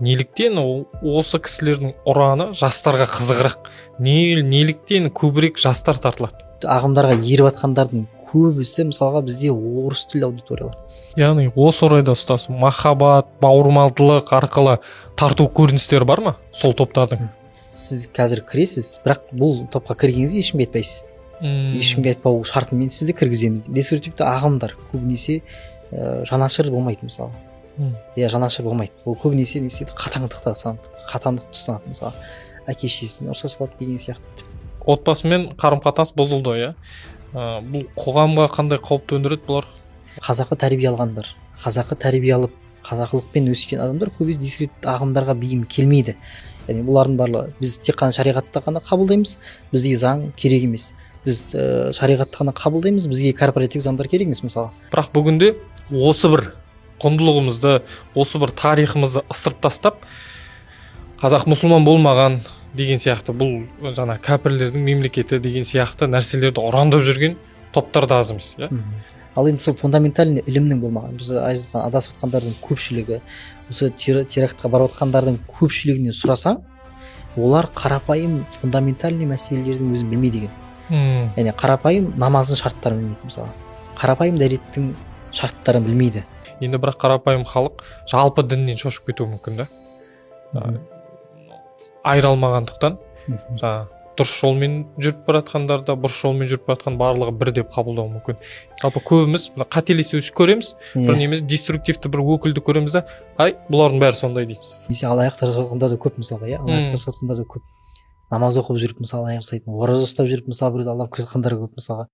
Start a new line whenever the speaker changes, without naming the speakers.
неліктен осы кісілердің ұраны жастарға қызығырақ? Неліктен көбірек жастар тартылады?
Ағымдарға еріп жатқандардың көбісі мысалға бізде орыс тілді аудиториялар.
Яғни осы орайда ұстаз, махаббат, бауырмалдылық арқылы тарту көріністері бар ма сол топтардың?
Сіз қазір кіресіз, бірақ бұл топқа кіргеніңізде ешкімге айтпайсыз. Ешкімге айтпау шартымен сізді кіргіземіз. Деструктивті ағымдар көбінесе жанашыр болмайды мысалы. Жанашыр болмайды. Ол көбінесе не істейді? Қатаңдықта санады. Қатаңдық тұстанады мысалы. Әке шешесіне ұрса салады деген сияқты.
Отбасымен қарым-қатынас бұзылды, иә. Бұл қоғамға қандай қауіп төндіреді бұлар?
Қазақы тәрбие алғандар, қазақы тәрбие алып, қазақылықпен өскен адамдар көбісі дискретті ағымдарға бейім келмейді. Яғни бұлардың барлығы біз тек қана шариғатты ғана қабылдаймыз, бізге заң керек емес. Біз шариғатты ғана қабылдаймыз, бізге корпоратив заңдар керек емес мысалы.
Бірақ бүгінде осы бір құндылығымызды, осы бір тарихымызды ысырып тастап, қазақ мұсылман болмаған деген сияқты, бұл жаңа кәпірлердің мемлекеті деген сияқты нәрселерді ұрандап жүрген топтар да аз емес, иә?
Ал енді сол фундаментальный ілімнің болмаған, біз адасып жатқандардың көпшілігі, осы терактқа барып жатқандардың көпшілігінен сұрасаң, олар қарапайым фундаментальный мәселелердің өзін білмейді екен. Яғни қарапайым намаздың шарттарын білмейді мысалы. Қарапайым дәреттің шарттарын білмейді.
Енді бірақ қарапайым халық жалпы діннен шошып кетуі мүмкін да. Айыра алмағандықтан, дұрыс жолмен жүріп баратқандар да, бұрыс жолмен жүріп баратқан барлығы бір деп қабылдауы мүмкін. Жалпы көбіміз қателесу көреміз, бір неміз деструктивті бір өкілді көреміз да, бұлардың бәрі сондай дейміз.
Немесе алаяқтар жасатқандар да көп мысалға, иә, алаяқтар жасатқандар да көп. Намаз оқып жүріп мысалы аяқ жасайтын, ораза ұстап жүріп мысалы біреуді алдап жатқандар көп мысалға.